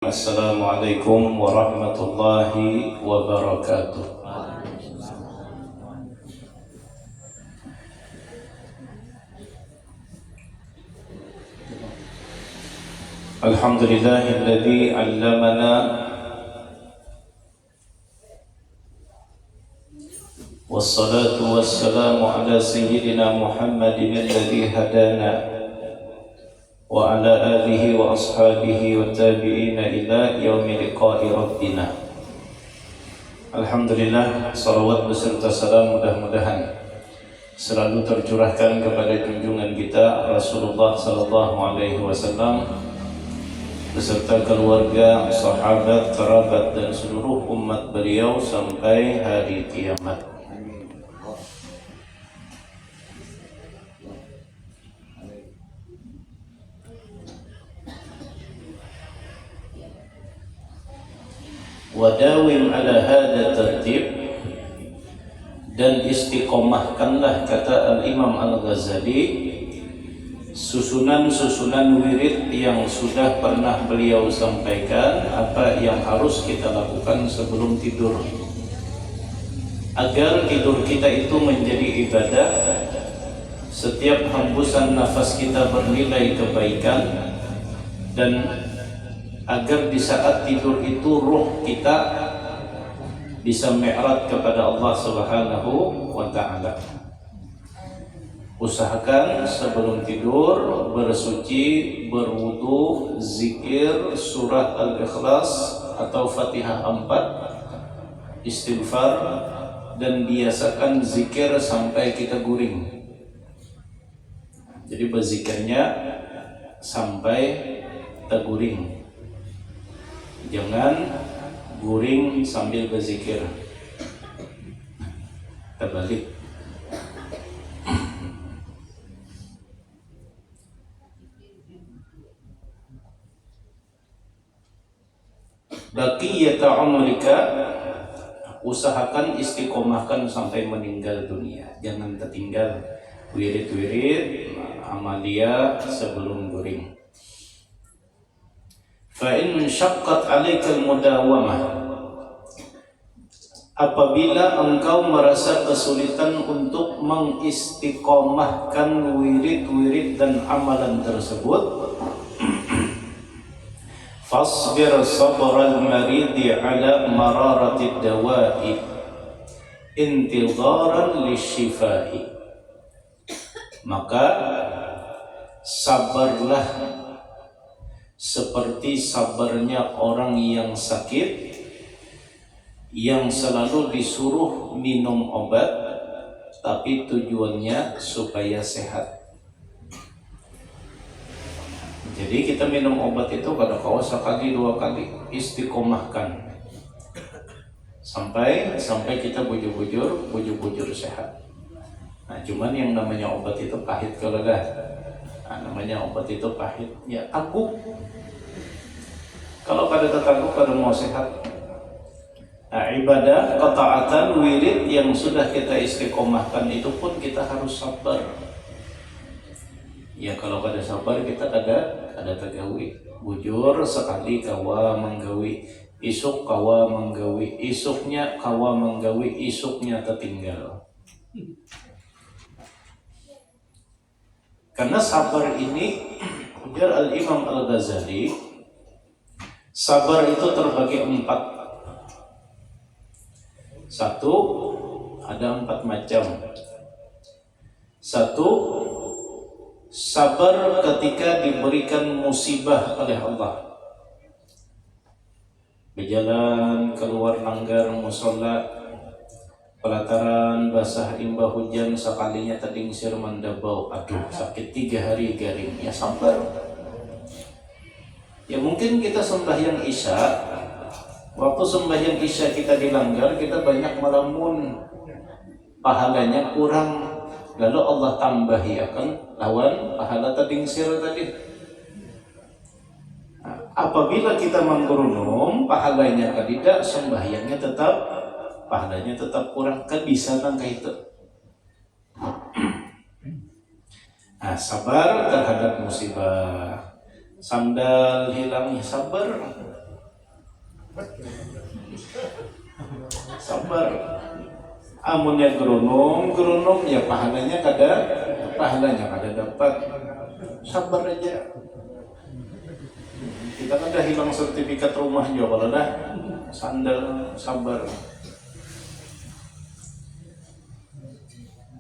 Assalamualaikum warahmatullahi wabarakatuh. Alhamdulillahilladzi 'allamana wassalatu wassalamu ala sayyidina Muhammadin alladzi hadana wa ala alihi wa ashabihi wa tabi'ina ila yaumi liqa'i rabbina. Alhamdulillah, salawat beserta salam mudah-mudahan selalu tercurahkan kepada junjungan kita Rasulullah sallallahu alaihi wasallam beserta keluarga, sahabat, kerabat dan seluruh umat beliau sampai hari kiamat. Wadawim ala hadha tertib, dan istiqomahkanlah, kata Al-Imam Al-Ghazali, susunan-susunan wirid yang sudah pernah beliau sampaikan, apa yang harus kita lakukan sebelum tidur agar tidur kita itu menjadi ibadah, setiap hembusan nafas kita bernilai kebaikan, dan agar di saat tidur itu ruh kita bisa mi'raj kepada Allah Subhanahu wa ta'ala. Usahakan sebelum tidur bersuci, berwudu, zikir surah Al-Ikhlas atau Fatihah 4, istighfar, dan biasakan zikir sampai kita guring. Jadi berzikirnya sampai terguring. Jangan guring sambil berzikir. Terbalik. Baqiyata umrika, usahakan istiqomahkan sampai meninggal dunia. Jangan tertinggal wirid-wirid amalia sebelum guring. Fa'in syaqqat 'alaikal mudawamah, apabila engkau merasa kesulitan untuk mengistiqomahkan wirid-wirid dan amalan tersebut, fasbir sabral maridi 'ala mararatid dawa'i intidharan lisyifai, maka sabarlah seperti sabarnya orang yang sakit yang selalu disuruh minum obat tapi tujuannya supaya sehat. Jadi kita minum obat itu kada kau sekali dua kali, istiqomahkan sampai kita bujur sehat. Nah, cuman yang namanya obat itu pahit kalau dah. Namanya obat itu pahit, ya takut. Kalau pada tertangguh, pada mau sehat. Nah, ibadah, ketaatan, wirid yang sudah kita istiqomahkan itu pun kita harus sabar. Ya kalau pada sabar kita ada tergawi. Bujur sekali kawa menggawi, isuk kawa menggawi, isuknya kawa menggawi, isuknya tertinggal. Karena sabar ini, ujar Al-Imam Al-Ghazali, sabar itu terbagi 4. Satu, ada 4 macam. Satu, sabar ketika diberikan musibah oleh Allah. Berjalan keluar langgar musola, pelataran basah imbah hujan, sekalinya terdingsir mandabau, aduh sakit 3 hari garing, ya sabar. Ya mungkin kita sembahyang isya, waktu sembahyang isya kita dilanggar, kita banyak melamun, pahalanya kurang, lalu Allah tambahi akan lawan pahala terdingsir tadi. Nah, apabila kita menggerunum, pahalanya tidak, sembahyangnya pahalanya tetap kurang, kan bisa nangka itu. Nah, sabar terhadap musibah. Sandal hilang, ya sabar. Sabar. Amunnya geronom ya pahalanya kada dapat. Sabar aja. Kita kan udah hilang sertifikat rumah juga, kalau dah sandal. Sabar.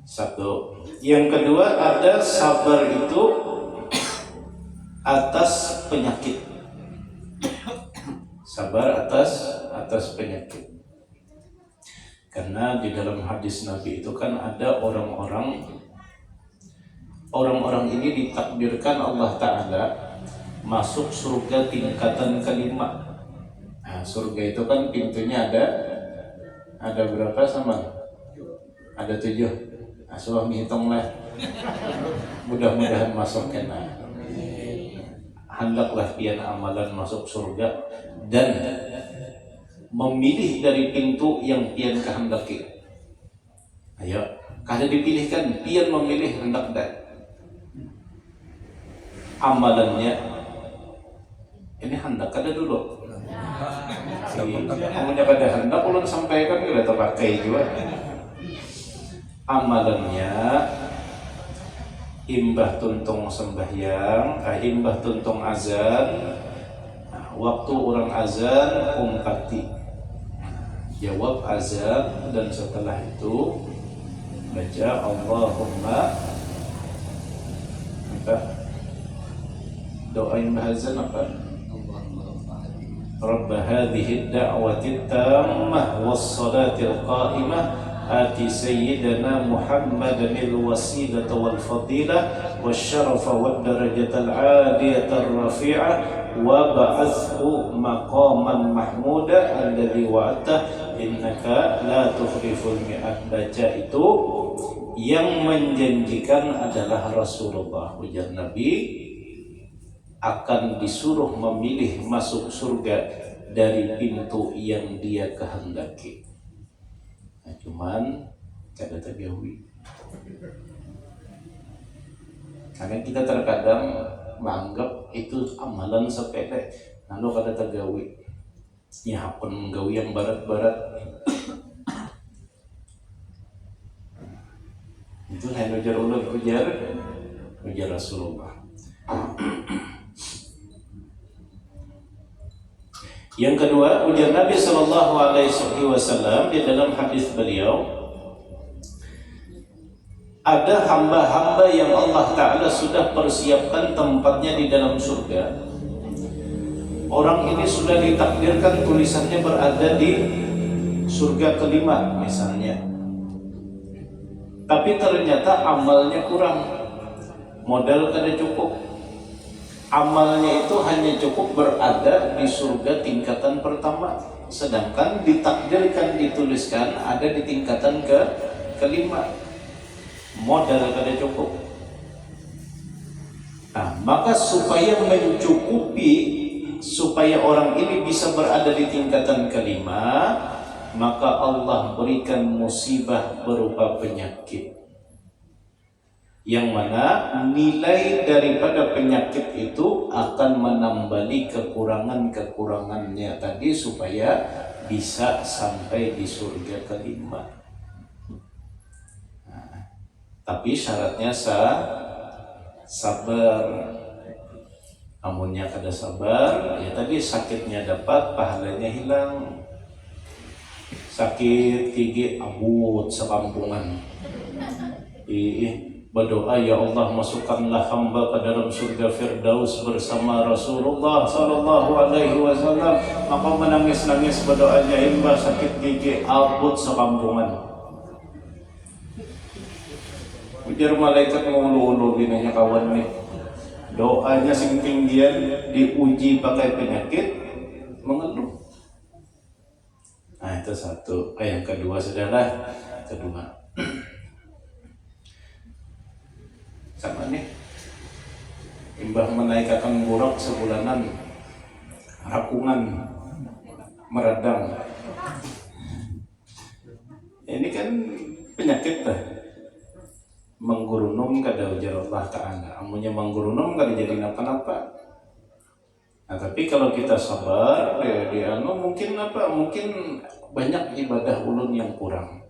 Satu. Yang kedua, ada sabar itu atas penyakit. Sabar atas penyakit. Karena di dalam hadis Nabi itu kan ada orang-orang ini ditakdirkan Allah Ta'ala masuk surga tingkatan kelima. Nah, surga itu kan pintunya ada berapa sama? Ada 7. Nah, suami hitunglah. Mudah-mudahan masuk kena. Hendaklah pian amalan masuk surga dan memilih dari pintu yang pian kehendaki. Ayo, kada dipilihkan, pian memilih hendak dah. Amalannya ini hendak kada dulu. Kamunya kada hendak ulun sampaikan kita terpakai juga. Amalannya imbah tuntung sembahyang, imbah tuntung azan. Nah, waktu orang azan umpati jawab azan dan setelah itu baca Allahumma apa doa imbah azan apa? Rabb hadhihi ad-da'wati tammah was-salatil qa'imah آتي سيدنا محمد الوسيلة والفضيلة والشرف والدرجة العالية الرفيعة وبعثه مقاما محمودا الذي وعدته إنك لا تخلف الميعاد. Baca itu yang menjanjikan adalah Rasulullah. Ujar Nabi akan disuruh memilih masuk surga dari pintu yang dia kehendaki. Nah, cuman kada tergawi. Karena kita terkadang menganggap itu amalan sepele, lalu kada tergawi. Ya pun menggawi yang barat-barat. Itu hanya ujar Rasulullah. Yang kedua, ujar Nabi Sallallahu Alaihi Wasallam di dalam hadis beliau, ada hamba-hamba yang Allah Ta'ala sudah persiapkan tempatnya di dalam surga. Orang ini sudah ditakdirkan tulisannya berada di surga kelima misalnya, tapi ternyata amalnya kurang, modal kada cukup. Amalnya itu hanya cukup berada di surga tingkatan pertama, sedangkan ditakdirkan dituliskan ada di tingkatan kelima. Modal kada cukup. Nah, maka supaya mencukupi, supaya orang ini bisa berada di tingkatan kelima, maka Allah berikan musibah berupa penyakit, yang mana nilai daripada penyakit itu akan menambali kekurangannya tadi supaya bisa sampai di surga kelima. Nah, tapi syaratnya sabar. Amunnya kada sabar, ya tadi sakitnya dapat, pahalanya hilang. Sakit gigi abut sekampungan. Berdoa, ya Allah masukkanlah hamba ke dalam surga Firdaus bersama Rasulullah Sallallahu Alaihi Wasallam. Maka menangis-nangis berdoanya, hamba sakit gigi abut sekampungan. Ujar malaikat ngulu-ulu binanya kawan nih. Doanya sing tinggian diuji pakai penyakit mengeluh. Nah itu satu. Yang kedua kedua. Sama nih, imbah menaikkan burak sebulanan, rakungan, meradang. Ini kan penyakit dah. Menggurunum kada ujar Allah Ta'ala. Amunnya menggurunum kada jadi napa-napa. Nah, tapi kalau kita sabar, mungkin banyak ibadah ulun yang kurang.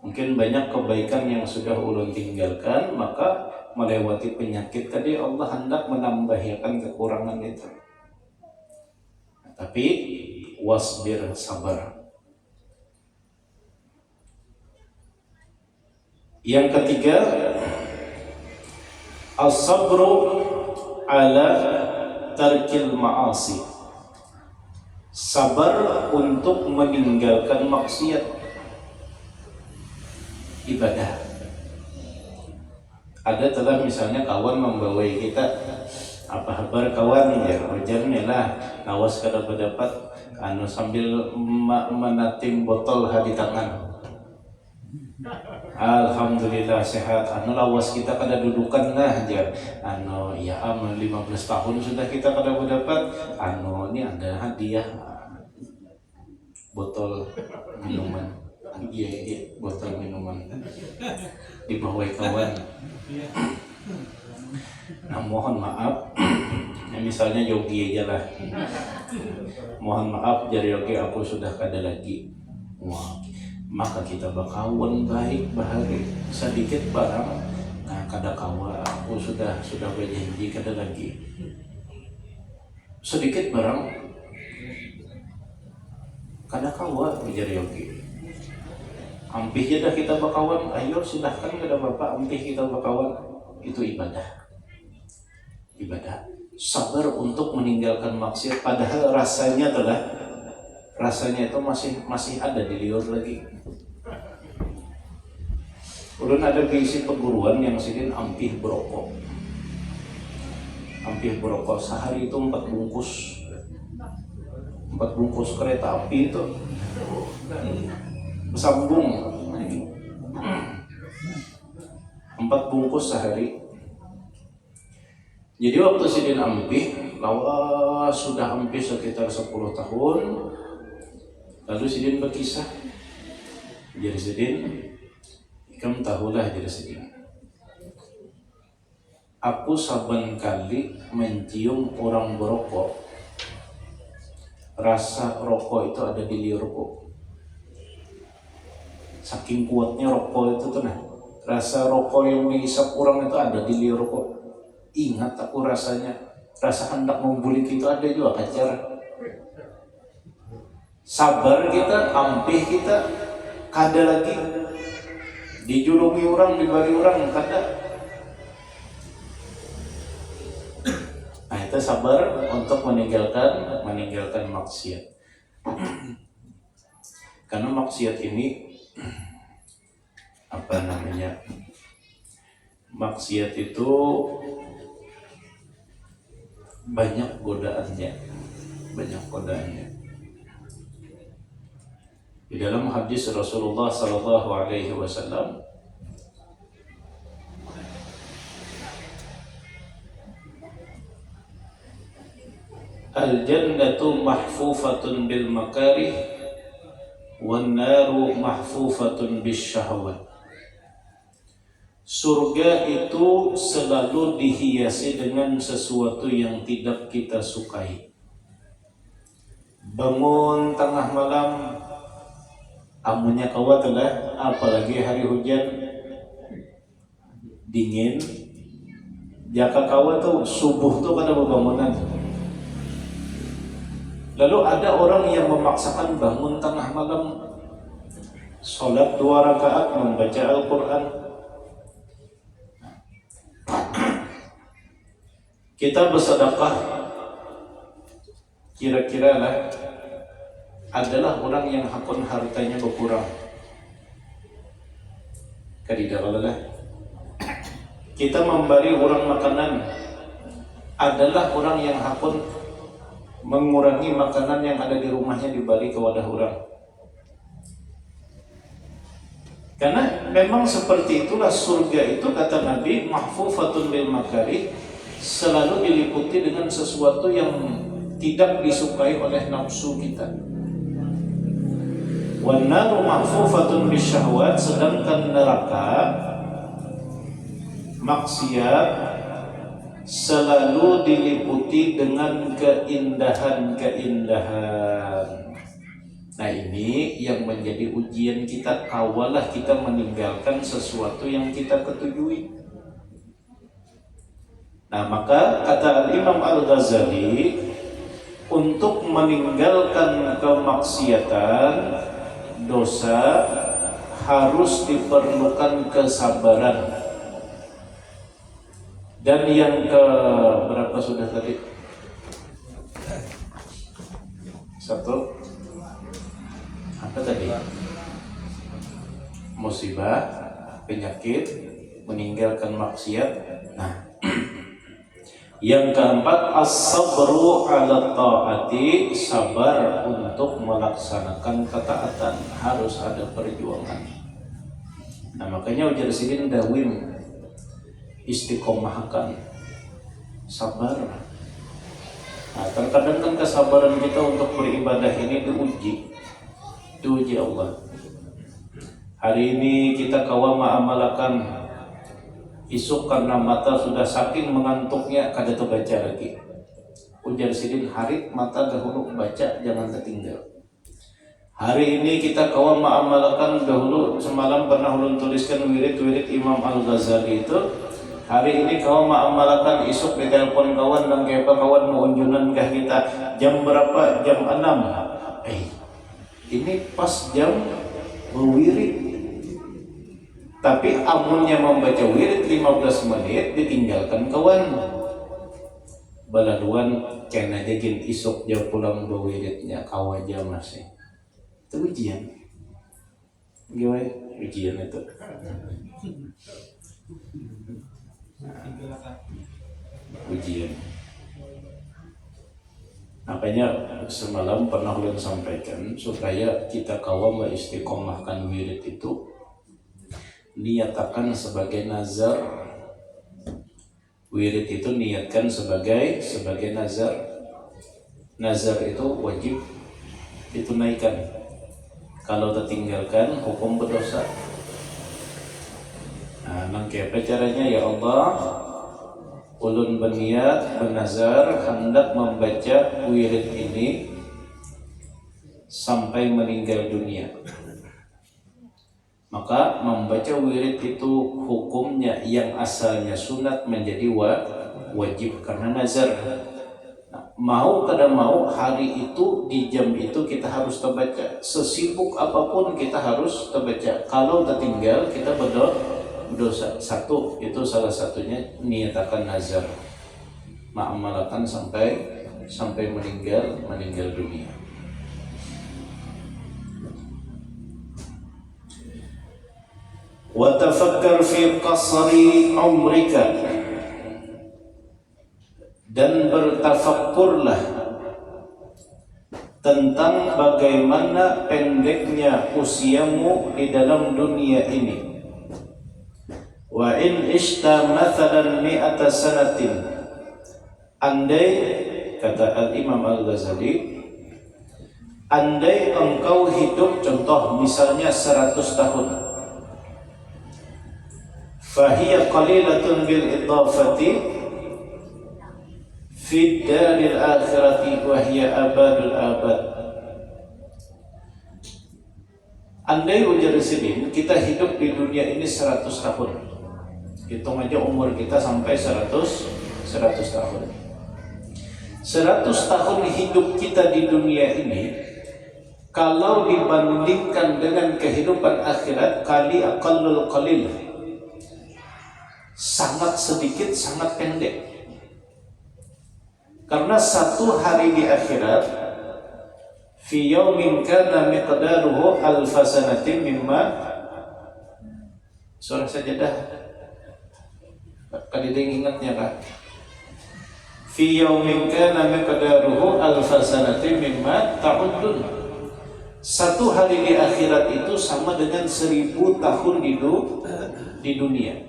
Mungkin banyak kebaikan yang sudah ulun tinggalkan, maka melewati penyakit tadi Allah hendak menambahkan kekurangan itu. Nah, tapi wasbir, sabar. Yang ketiga, as-sabru ala tarkil ma'asi. Sabar untuk meninggalkan maksiat. Ibadah. Ada telah misalnya kawan membawai kita, apa kabar kawan, ya ujarnya lah nawas kada berdapat sambil menating botol di tangan. Alhamdulillah sehat. Lawas kita kada dudukan lah aja. Ya 15 tahun sudah kita kada berdapat. Ini ada hadiah botol minuman. Iya, botol minuman dibawai kawan. Nah, mohon maaf. Misalnya Yogi aja lah. Mohon maaf jadi Yogi, aku sudah kada lagi. Wah, maka kita bakawan baik bahari sedikit barang. Nah, kada kawa aku sudah berjanji kada lagi. Sedikit barang kada kawa jadi Yogi. Ampih aja dah kita bakawan, ayo silahkan kada bapak ampih kita bakawan. Itu ibadah. Sabar untuk meninggalkan maksiat, padahal rasanya itu masih ada di liur lagi. Ulun ada keisi perguruan yang sidin ampih berokok sehari itu 4 bungkus kereta api itu sambung 4 bungkus sehari. Jadi waktu sidin ampih, lawas sudah ampih sekitar 10 tahun, lalu sidin berkisah. Jadi sidin, ikam tahulah jadi sidin. Aku saban kali mencium orang berokok, rasa rokok itu ada di liurku. Saking kuatnya rokok itu tuh, rasa rokok yang dihisap orang itu ada di liur rokok. Ingat aku rasanya, rasa hendak membulik itu ada juga kacar. Sabar kita, ampih kita, kada lagi dijulungi orang, dibari orang, kada. Nah, itu sabar untuk meninggalkan maksiat. Karena maksiat ini maksiat itu banyak godaannya. Di dalam hadis Rasulullah sallallahu alaihi wasallam, al-jannatu mahfufatun bil makarih wan naru mahfufatun bis syahwat. Surga itu selalu dihiasi dengan sesuatu yang tidak kita sukai. Bangun tengah malam, amunnya kawat lah, apalagi hari hujan dingin, jaka kawat tuh subuh tuh kada bangunan. Lalu ada orang yang memaksakan bangun tengah malam, sholat 2 rakaat, membaca Al-Quran. Kita bersedekah, kira-kira lah, adalah orang yang hakun hartanya berkurang. Kadidakala kita memberi orang makanan, adalah orang yang hakun mengurangi makanan yang ada di rumahnya dibagi ke wadah orang. Karena memang seperti itulah surga itu, kata Nabi, mahfufatun bil makarih, selalu diliputi dengan sesuatu yang tidak disukai oleh nafsu kita. Wan naru mahfufatun bis syahwat, sedangkan neraka, maksiat, selalu diliputi dengan keindahan-keindahan. Nah, ini yang menjadi ujian kita. Kawalah kita meninggalkan sesuatu yang kita ketujui. Nah, maka kata Imam Al-Ghazali, untuk meninggalkan kemaksiatan, dosa, harus diperlukan kesabaran. Dan yang ke berapa sudah tadi? Satu. Apa tadi? Musibah, penyakit, meninggalkan maksiat. Nah, yang keempat, as-sabru 'ala ta'ati, sabar untuk melaksanakan ketaatan, harus ada perjuangan. Nah, makanya ujar sidin dawim, istiqomahkan, sabar. Nah, terkadang kan kesabaran kita untuk beribadah ini diuji Allah. Hari ini kita kawama amalakan, isuk karena mata sudah saking mengantuknya kada terbaca lagi. Ujar sidin, hari mata dahulu baca, jangan tertinggal. Hari ini kita kawama amalakan, dahulu semalam pernah ulun tuliskan wirid-wirid Imam Al-Ghazali itu. Hari ini kau mengamalkan, isuk di telepon kawan dan kepa kawan mau unjunan kah kita jam berapa? Jam 6. Ini pas jam berwirid. Tapi amunnya membaca wirid 15 menit ditinggalkan kawan. Baladuan kena jagin isuk jam pulang berwiridnya kawaja masih. Itu ujian. Gimana ujian itu? Ujian. Makanya semalam pernah ulun sampaikan, supaya kita kawam istiqomahkan wirid itu, niatakan sebagai nazar. Wirid itu niatkan sebagai nazar. Nazar itu wajib ditunaikan. Kalau tertinggalkan, hukum berdosa. Nah, nangkepe caranya, ya Allah, ulun berniat, bernazar, hendak membaca wirid ini sampai meninggal dunia. Maka membaca wirid itu hukumnya yang asalnya sunat menjadi wajib karena nazar. Nah, mau kada mau hari itu di jam itu kita harus terbaca. Sesibuk apapun kita harus terbaca. Kalau tertinggal kita berdosa. Satu, itu salah satunya niatakan nazar, ma'amalakan sampai meninggal dunia. Wa tafakkar fi qasri umrika, dan bertafakkurlah tentang bagaimana pendeknya usiamu di dalam dunia ini. Wa in ishta mathalan mi'ata sanatin, andai, kata Al-Imam Al-Ghazali, andai engkau hidup, contoh misalnya 100 tahun, fahiya qalilatun bil idafati fi daril akhirati wa hiya abadul abad. Andai ujar sidin kita hidup di dunia ini 100 tahun, hitung aja umur kita sampai 100 tahun. 100 tahun hidup kita di dunia ini, kalau dibandingkan dengan kehidupan akhirat, kali aqallul qalil, sangat sedikit, sangat pendek. Karena satu hari di akhirat, fi yaumin kana miqdaruhu alfa sanatin mimma, surah Sajadah, kadang ingatnya Kak, fi yaumin kana miqdaruhu alfa sanatin mimma ta'uddun. Satu hari di akhirat itu sama dengan 1000 tahun di dunia.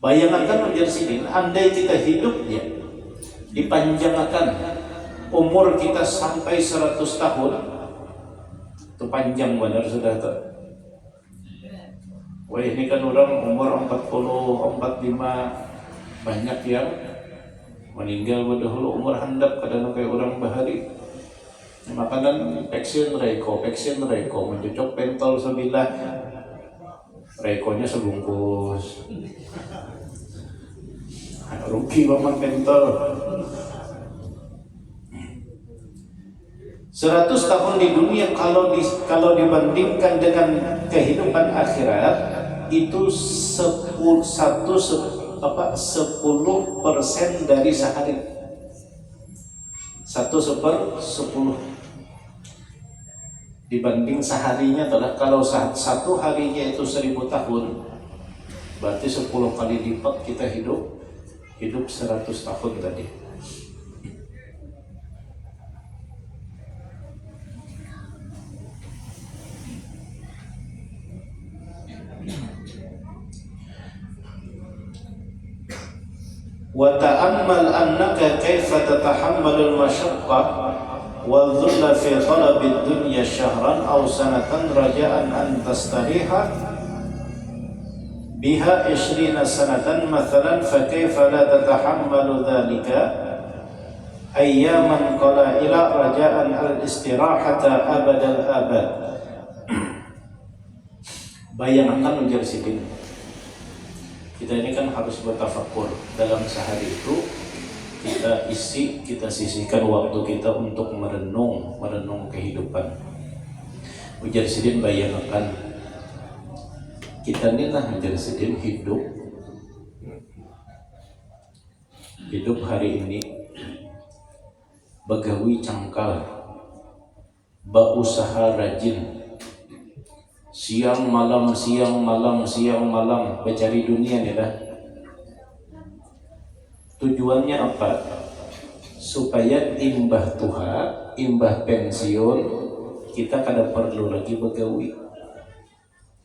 Bayangkan ujar sidin, andai kita hidupnya dipanjangkan, umur kita sampai 100 tahun, itu panjang benar sudah tuh. Wah, ini kan orang umur 40, 45, banyak yang meninggal dahulu umur handap kadang kayak orang bahari makanan vaksin reko mencocok pentol sebilah rekonya sebungkus rugi paman pentol. 100 tahun di dunia kalau dibandingkan dengan kehidupan akhirat itu 10% dari sehari. 1/10 dibanding seharinya adalah kalau satu harinya itu 1000 tahun berarti 10 kali lipat kita hidup 100 tahun tadi. Wa ta'ammal annaka kaifa tatahammalul masyaqqah wal dhulla fi talabid dunya syahran aw sanatan raja'an an tastariha biha 20 sanatan mathalan fa kaifa la tatahammalu dhalika ayyaman qala'ila raja'an al-istirahata abadal abad. Bayangkan ujar sidin, kita ini kan harus bertafakur dalam sehari itu kita sisihkan waktu kita untuk merenung kehidupan. Ujar sidin bayangkan kita ini lah ujar sidin hidup hari ini begawi cangkal, berusaha rajin, siang malam mencari dunia nih lah. Tujuannya apa? Supaya imbah tuha, imbah pensiun kita kada perlu lagi begawi,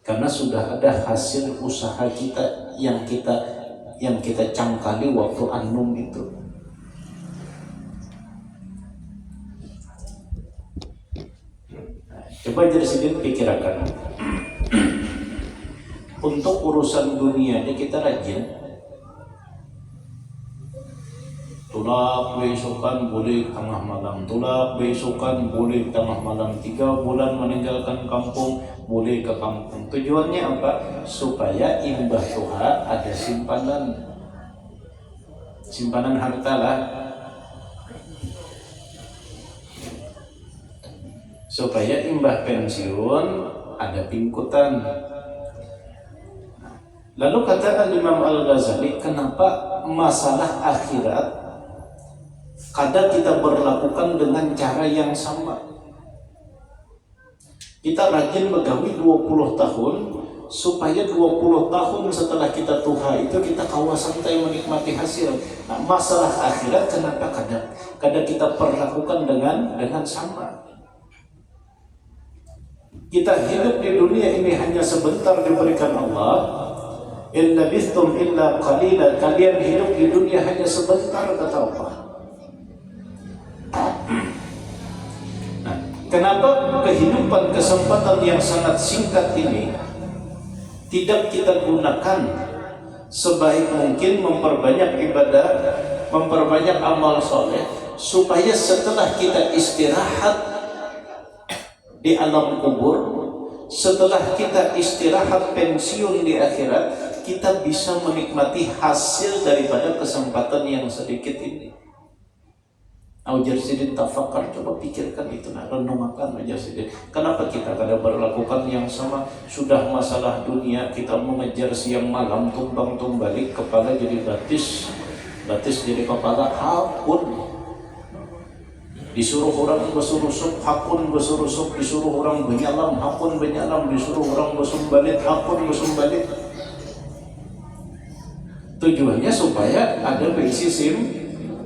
karena sudah ada hasil usaha kita yang kita cangkali waktu annum itu. Coba jadi sedikit pikirkan. Untuk urusan dunia ini kita rajin. Tulak besokan boleh tengah malam, tulak besokan boleh tengah malam, 3 bulan meninggalkan kampung boleh ke kampung. Tujuannya apa? Supaya imbah tuha ada simpanan harta lah, supaya imbah pensiun ada pingkutan. Lalu kata Imam Al-Ghazali, kenapa masalah akhirat kadang kita berlakukan dengan cara yang sama? Kita rajin begawi 20 tahun supaya 20 tahun setelah kita tuha itu kita kawa santai menikmati hasil. Nah, masalah akhirat kenapa kadang kita perlakukan dengan sama? Kita hidup di dunia ini hanya sebentar diberikan Allah. In labithtum illa qalila, kalian hidup di dunia hanya sebentar, kata Allah. Nah, kenapa kehidupan kesempatan yang sangat singkat ini tidak kita gunakan sebaik mungkin memperbanyak ibadah, memperbanyak amal soleh, supaya setelah kita istirahat di alam kubur, setelah kita istirahat pensiun di akhirat, kita bisa menikmati hasil daripada kesempatan yang sedikit ini. Ujar sidin tafakar, coba pikirkan itu, renungkan ujar sidin. Kenapa kita kadang berlakukan yang sama? Sudah masalah dunia, kita mengejar siang malam, tumbang balik, kepala jadi batis jadi kepala hakun. Disuruh orang bersurusup, hakun bersurusup, disuruh orang benyalam, hakun benyalam, disuruh orang bersumbalit, hakun bersumbalit. Tujuannya supaya ada berisi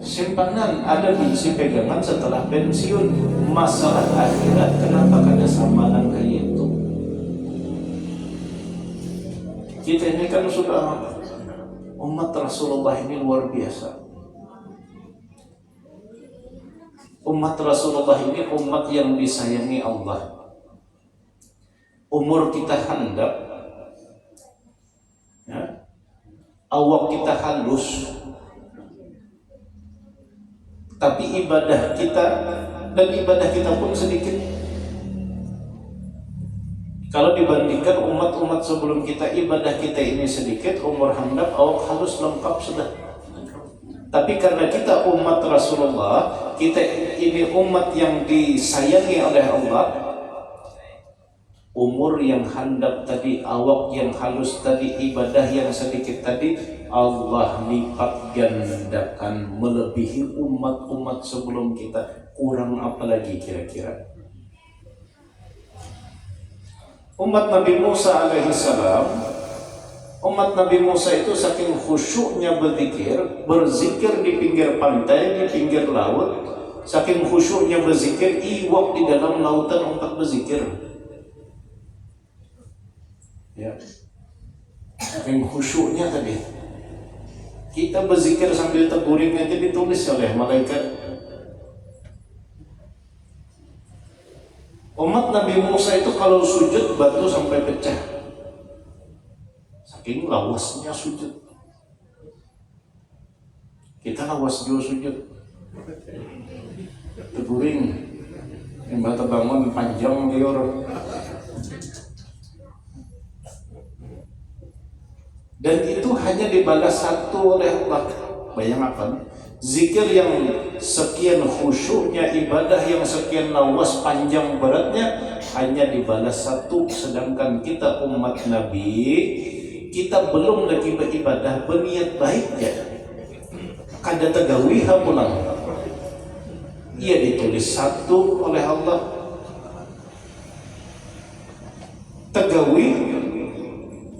simpanan, ada berisi pegangan setelah pensiun. Masalah akhirat kenapa kada samanan kayak itu? Kita ini kan sudah umat Rasulullah ini luar biasa. Umat Rasulullah ini umat yang disayangi Allah. Umur kita handap, ya, awak kita halus, tapi ibadah kita pun sedikit. Kalau dibandingkan umat-umat sebelum kita, ibadah kita ini sedikit, umur handap, awak halus lengkap sudah. Tapi karena kita umat Rasulullah, kita ini umat yang disayangi oleh Allah, umur yang handap tadi, awak yang halus tadi, ibadah yang sedikit tadi, Allah lipat gandakan melebihi umat-umat sebelum kita. Kurang apa lagi kira-kira? Umat Nabi Musa alaihissalam, umat Nabi Musa itu saking khusyuknya berzikir di pinggir pantai, di pinggir laut, saking khusyuknya berzikir, iwak di dalam lautan untuk berzikir. Ya, saking khusyuknya tadi. Kita berzikir sambil terguring aja ditulis oleh malaikat. Umat Nabi Musa itu kalau sujud batu sampai pecah, saking lawasnya sujud. Kita lawas juga sujud, terguring, mbak bangun panjang liur. Dan itu hanya dibalas satu oleh Allah. Bayangkan, zikir yang sekian khusyuknya, ibadah yang sekian lawas panjang beratnya, hanya dibalas satu. Sedangkan kita umat Nabi, kita belum lagi beribadah, berniat baik ya, kada tagawiha pulang, ia ditulis satu oleh Allah. Tagawi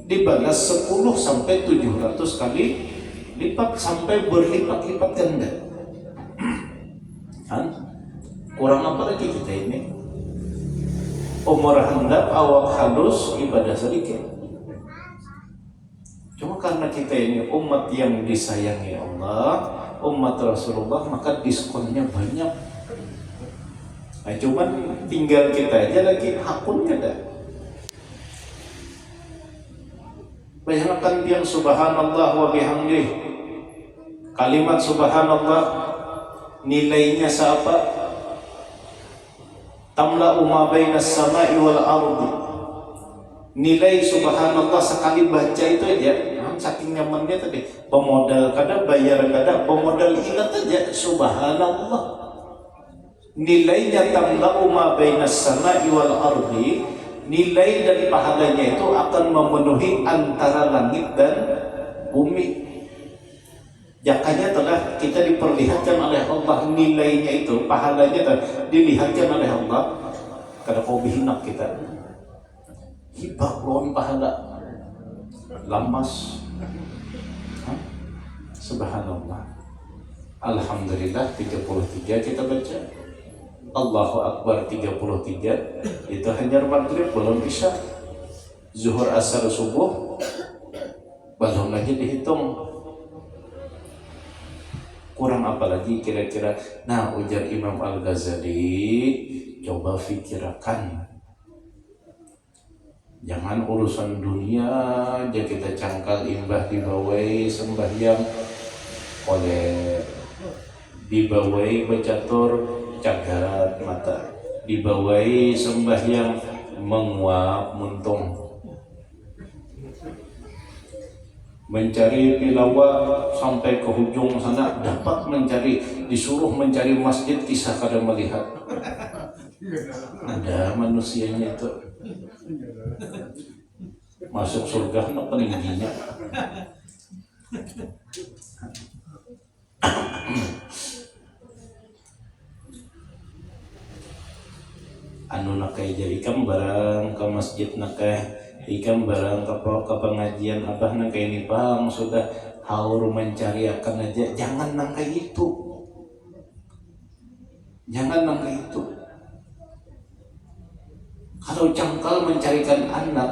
dibalas 10 sampai 700 kali lipat, sampai berlipat-lipat ganda. Kan? Kurang apa lagi kita ini? Umur handap, awak halus, ibadah sedikit. Cuma karena kita ini umat yang disayangi Allah, umat Rasulullah, maka diskonnya banyak. Nah, cuman tinggal kita aja lagi hakun kada. Bayangkan yang subhanallah wa bihamdih, kalimat subhanallah nilainya siapa? Tamla'u ma bainas sama'i wal ardi. Nilai subhanallah sekali baca itu aja, saking nyamannya tadi. Pemodal kada, bayar kada, pemodal ingat aja subhanallah. Nilainya tamla'u ma bainas sama'i wal ardi. Nilai dan pahalanya itu akan memenuhi antara langit dan bumi. Jakanya telah kita diperlihatkan oleh Allah, nilainya itu, pahalanya telah dilihatkan oleh Allah. Kada kau bihinak kita, hibah lawan pahala, lamas. Subhanallah, alhamdulillah 33 kita baca. Allahu Akbar 33, itu hanya maghrib, belum isya. Zuhur, asar, subuh belum lagi dihitung. Kurang apa lagi kira-kira? Nah, ujar Imam Al-Ghazali, coba fikirkan, jangan urusan dunia aja kita cangkal imbah dibawai sembahyang oleh dibawai bacatur cagat mata, dibawai sembahyang menguap muntung, mencari tilawah sampai ke hujung sana dapat mencari, disuruh mencari masjid kisah kada melihat. Ada manusianya itu masuk surga nak peningginya. Anu nakai jadi ikam barang ke masjid nakai ikam barang ke pengajian abah nakai ini paham sudah haur mencari akan aja, jangan nakai itu, jangan nakai itu. Kalau cangkal mencarikan anak,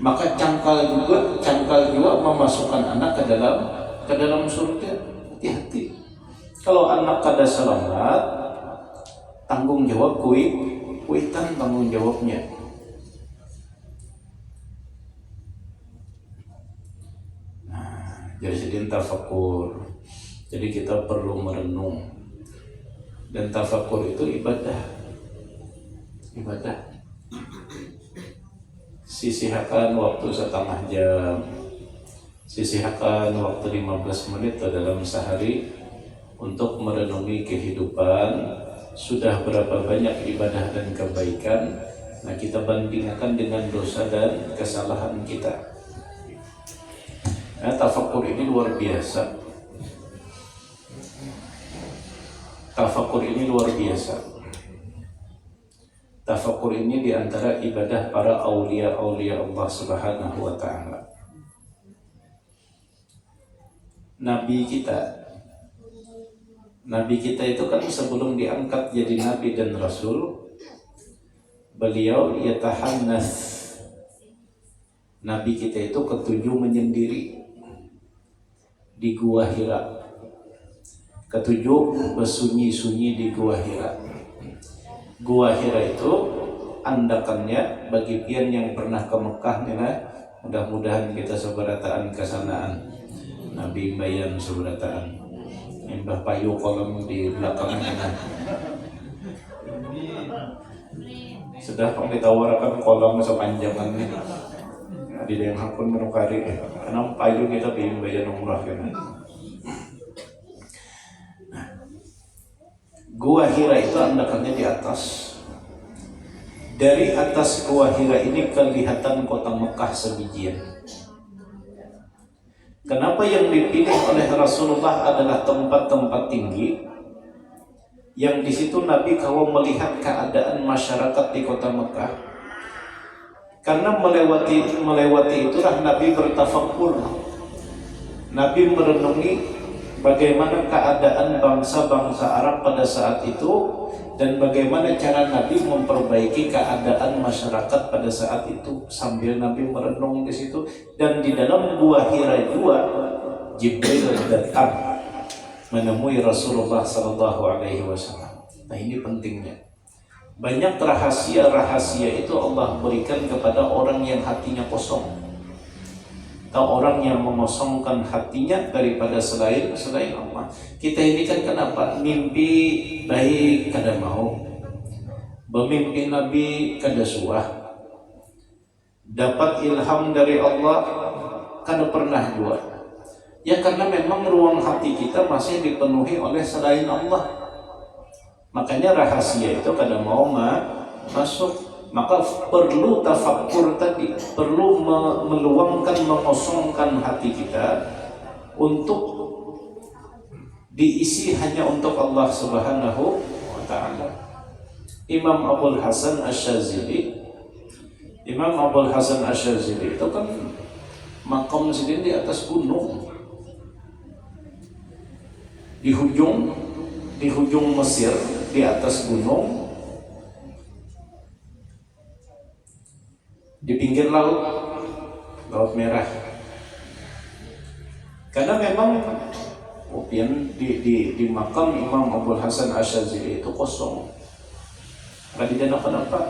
maka cangkal juga memasukkan anak ke dalam surga. Hati-hati. Kalau anak kada selamat, tanggung jawab kuitan tanggung jawabnya. Nah, jadi sedin tafakur. Jadi kita perlu merenung, dan tafakur itu ibadah. Sisihkan waktu setengah jam, sisihkan waktu 15 menit dalam sehari untuk merenungi kehidupan. Sudah berapa banyak ibadah dan kebaikan, nah kita bandingkan dengan dosa dan kesalahan kita. Nah, tafakur ini luar biasa. Tafakur ini diantara ibadah para aulia Allah Subhanahu wa Ta'ala. Nabi kita itu kan sebelum diangkat jadi nabi dan rasul, beliau yatahannas. Nabi kita itu ketujuh menyendiri di Gua Hira. Ketujuh bersunyi-sunyi di Gua Hira. Gua Hira itu andakannya bagi pian yang pernah ke Mekah nih, mudah-mudahan kita seberataan kesanaan Nabi bayan seberataan Mbah Payu kolam di belakangnya. Sudah ditawarkan kolam sepanjangan nih di yang hakun menukari karena payu kita bayan umrah kan. Gua Hira itu andakannya di atas. Dari atas Gua Hira ini kelihatan kota Mekah sebijian. Kenapa yang dipilih oleh Rasulullah adalah tempat-tempat tinggi, yang di situ Nabi kalau melihat keadaan masyarakat di kota Mekah, karena melewati itulah Nabi bertafakur. Nabi merenungi bagaimana keadaan bangsa-bangsa Arab pada saat itu, dan bagaimana cara Nabi memperbaiki keadaan masyarakat pada saat itu, sambil Nabi merenung di situ. Dan di dalam Gua Hira juga Jibril datang menemui Rasulullah SAW. Nah, ini pentingnya. Banyak rahasia-rahasia itu Allah berikan kepada orang yang hatinya kosong, atau orang yang mengosongkan hatinya daripada selain Allah. Kita ini kan kenapa mimpi baik kada mau, bermimpi Nabi kada suah, dapat ilham dari Allah kada pernah juga. Ya karena memang ruang hati kita masih dipenuhi oleh selain Allah. Makanya rahasia itu kada mau masuk. Maka perlu tafakkur tadi, perlu meluangkan, mengosongkan hati kita untuk diisi hanya untuk Allah Subhanahu wa Ta'ala. Imam Abul Hasan Asy-Syadzili itu kan makam sidin di atas gunung, di hujung Mesir, di atas gunung, di pinggir laut Merah. Karena memang di makam Imam Abul Hasan Asy-Syadzili itu kosong, nggak didengar-dengar.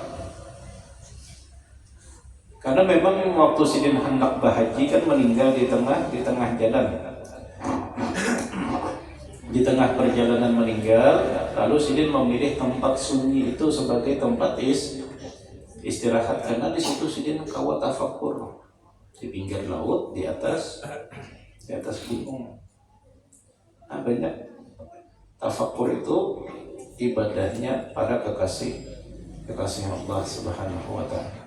Karena memang waktu Sidin hendak berhaji kan meninggal di tengah jalan, di tengah perjalanan meninggal. Lalu Sidin memilih tempat sunyi itu sebagai tempat istirahat, karena di situ Sidin kawa tafakur di pinggir laut, di atas gunung. Nah, banyak tafakur itu ibadahnya para kekasih Allah Subhanahu wa Ta'ala.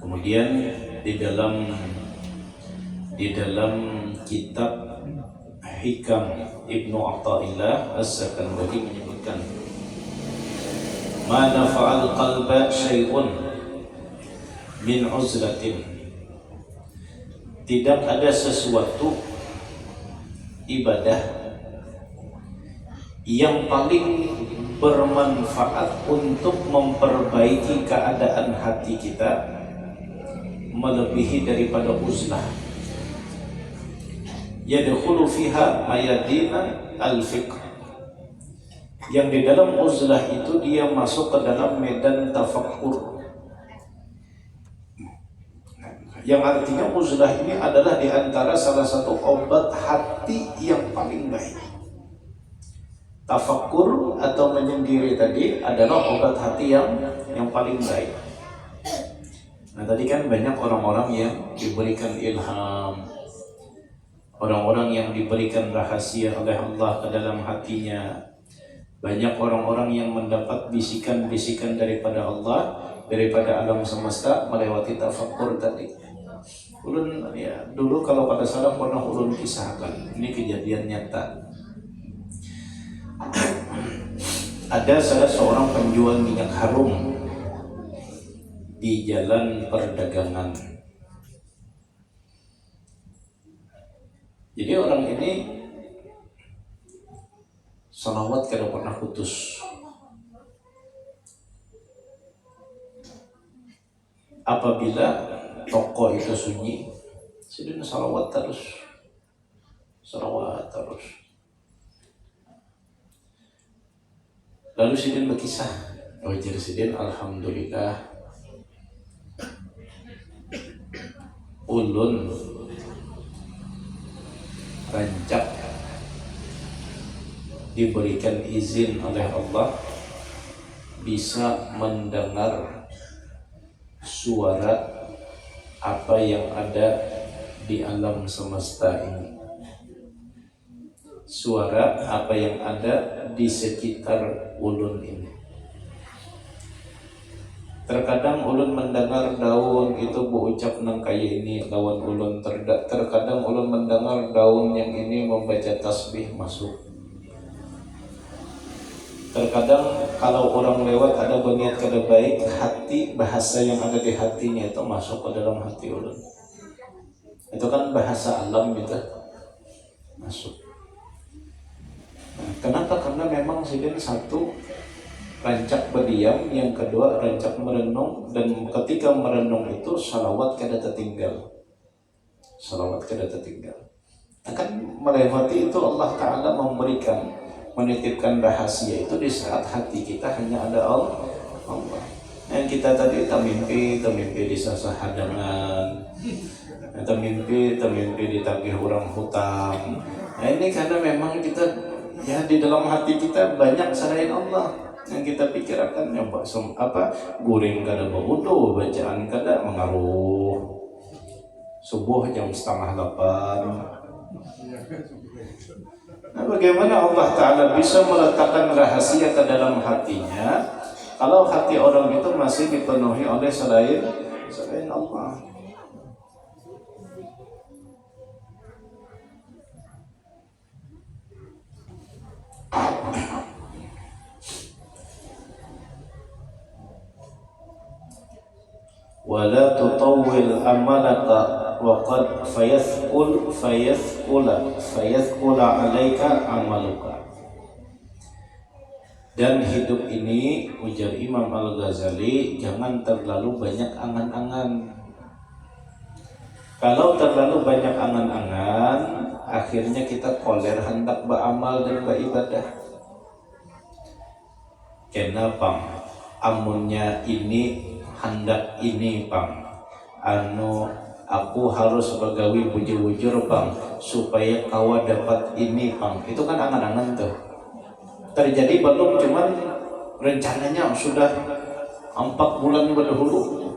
Kemudian di dalam kitab Hikam Ibnu Athaillah As-Sakandari menyebutkan, ma nafa'al qalba syai'un min uzlatin. Tidak ada sesuatu ibadah yang paling bermanfaat untuk memperbaiki keadaan hati kita melebihi daripada uzlah. Yadkhulu fiha mayadina al-fiqh. Yang di dalam uzlah itu dia masuk ke dalam medan tafakkur. Yang artinya uzlah ini adalah di antara salah satu obat hati yang paling baik. Tafakkur atau menyendiri tadi adalah obat hati yang paling baik. Nah tadi kan banyak orang-orang yang diberikan ilham, orang-orang yang diberikan rahasia oleh Allah ke dalam hatinya. Banyak orang-orang yang mendapat bisikan-bisikan daripada Allah, daripada alam semesta melewati tafakkur tadi. Ulun ya dulu kalau pada salaf pernah ulun kisahkan, ini kejadian nyata. Ada salah seorang penjual minyak harum di jalan perdagangan. Jadi orang ini salawat kada pernah putus. Apabila toko itu sunyi, sidin salawat terus. Lalu sidin berkisah, wajar sidin, alhamdulillah, ulun rancak diberikan izin oleh Allah bisa mendengar suara apa yang ada di alam semesta ini, suara apa yang ada di sekitar ulun ini. Terkadang ulun mendengar daun itu berucap nang kaya ini lawan ulun, terkadang ulun mendengar daun yang ini membaca tasbih masuk. Terkadang kalau orang lewat ada berniat kada baik, hati bahasa yang ada di hatinya itu masuk ke dalam hati ulun. Itu kan bahasa alam gitu, masuk. Nah, kenapa? Karena memang sidin satu rancak berdiam, yang kedua rancak merenung, dan ketika merenung itu salawat kada tertinggal. Akan melewati itu Allah Ta'ala memberikan, menitipkan rahasia itu di saat hati kita hanya ada Allah. Yang kita tadi termimpi di sasa hadangan, termimpi ditagih orang hutang. Nah ini karena memang kita ya di dalam hati kita banyak selain Allah yang kita pikirkan, yang guring kada baudo, bacaan kada mengaruh, subuh jam 7:30. Nah, bagaimana Allah Ta'ala bisa meletakkan rahasia ke dalam hatinya kalau hati orang itu masih dipenuhi oleh selain Allah. Wala tutawwil amalaka wa qad fayathqula alaika amaluka. Dan hidup ini, ujar Imam Al-Ghazali, jangan terlalu banyak angan-angan. Kalau terlalu banyak angan-angan, akhirnya kita koler hendak beramal dan beribadah. Kenapa? Amunnya ini hendak ini pang, aku harus begawi bujur-bujur pang supaya kawa dapat ini pang. Itu kan angan-angan tuh. Terjadi belum, cuman rencananya sudah 4 bulan berdahulu.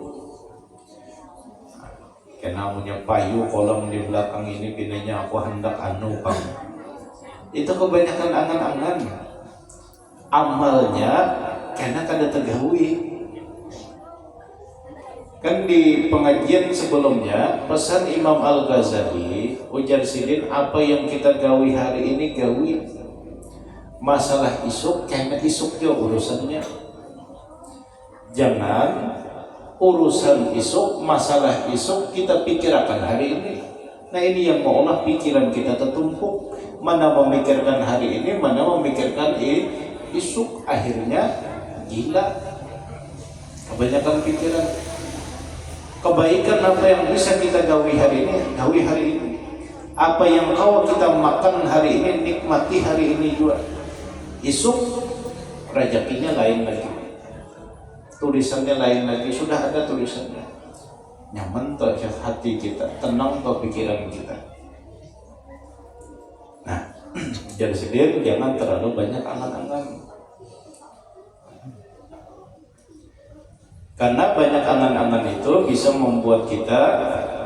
Karena punya payu kolam di belakang ini pinanya aku hendak pang. Itu kebanyakan angan-angan. Amalnya karena kada tergawi. Kan di pengajian sebelumnya pesan Imam Al-Ghazali, ujar sidin, apa yang kita gawi hari ini gawi. Masalah isuk karena isuk dia urusannya. Jangan urusan isuk, masalah isuk kita pikirkan hari ini. Nah ini yang maulah pikiran kita tertumpuk, mana memikirkan hari ini, mana memikirkan isuk, akhirnya gila. Kebanyakan pikiran. Kebaikan apa yang bisa kita gawi hari ini, gawi hari ini. Apa yang kau kita makan hari ini, nikmati hari ini juga. Isuk rezekinya lain lagi, tulisannya lain lagi, sudah ada tulisannya. Nyaman toh hati kita, tenang toh pikiran kita. Nah, jadi sendiri jangan terlalu banyak angan-angan. Karena banyak angan-angan itu bisa membuat kita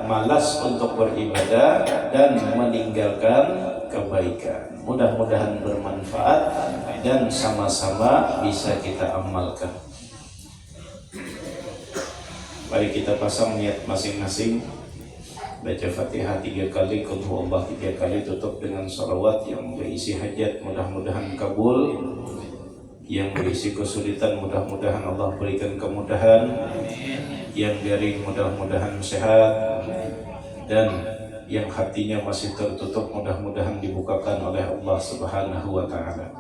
malas untuk beribadah dan meninggalkan kebaikan. Mudah-mudahan bermanfaat dan sama-sama bisa kita amalkan. Mari kita pasang niat masing-masing, baca Fatihah 3 kali, Qul huwallah 3 kali, tutup dengan shalawat yang berisi hajat, mudah-mudahan kabul. Yang berisi kesulitan, mudah-mudahan Allah berikan kemudahan. Yang daring, mudah-mudahan sehat. Dan yang hatinya masih tertutup, mudah-mudahan dibukakan oleh Allah Subhanahu wa ta'ala.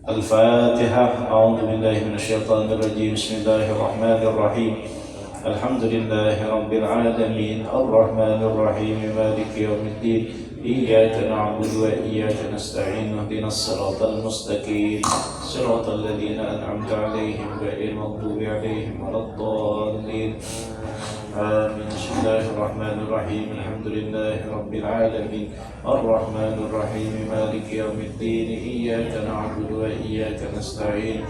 Al-Fatihah. A'udzu billahi minasyaitonir rajim. Bismillahirrahmanirrahim. Alhamdulillahi rabbil alamin. Ar-Rahmanir Rahim. Maliki yaumiddin. إياك نعبد وإياك نستعين اهدنا الصراط المستقيم صراط الذين أنعمت عليهم غير المغضوب عليهم ولا الضالين آمين. بسم الله الرحمن الرحيم. الحمد لله رب العالمين الرحمن الرحيم مالك يوم الدين إياك نعبد وإياك نستعين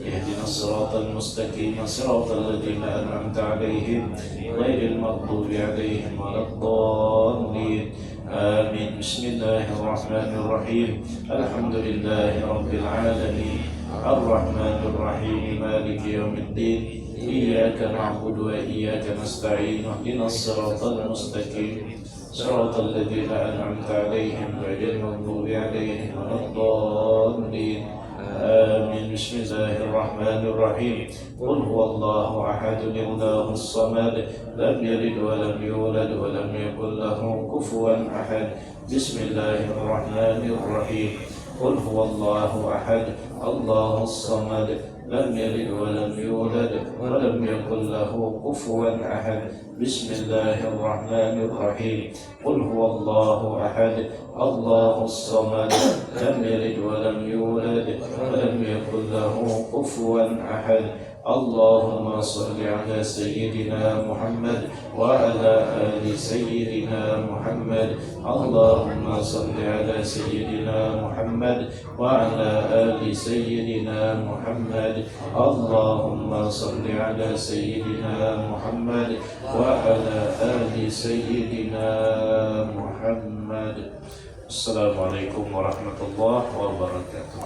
اهدنا الصراط المستقيم صراط الذين أنعمت عليهم غير المغضوب عليهم ولا الضالين آمين. بسم الله الرحمن الرحيم. الحمد لله رب العالمين الرحمن الرحيم مالك يوم الدين إياك نعبد وإياك نستعين اهدنا الصراط المستقيم صراط الذين أنعمت عليهم غير المغضوب عليهم ولا الضالين آمين. بسم الله الرحمن الرحيم. قل هو الله أحد الله الصمد لم يلد ولم يولد ولم يكن له كفوا أحد. بسم الله الرحمن الرحيم. قل هو الله أحد الله الصمد لم يلد ولم يولد ولم يكن له كفوا أحد. بسم الله الرحمن الرحيم. قل هو الله أحد الله الصمد لم يلد ولم يولد ولم يكن له كفوا أحد. اللهم صل على سيدنا محمد وعلى آل سيدنا محمد. اللهم صل على سيدنا محمد وعلى آل سيدنا محمد. اللهم صل على سيدنا محمد وعلى آل سيدنا محمد. السلام عليكم ورحمة الله وبركاته.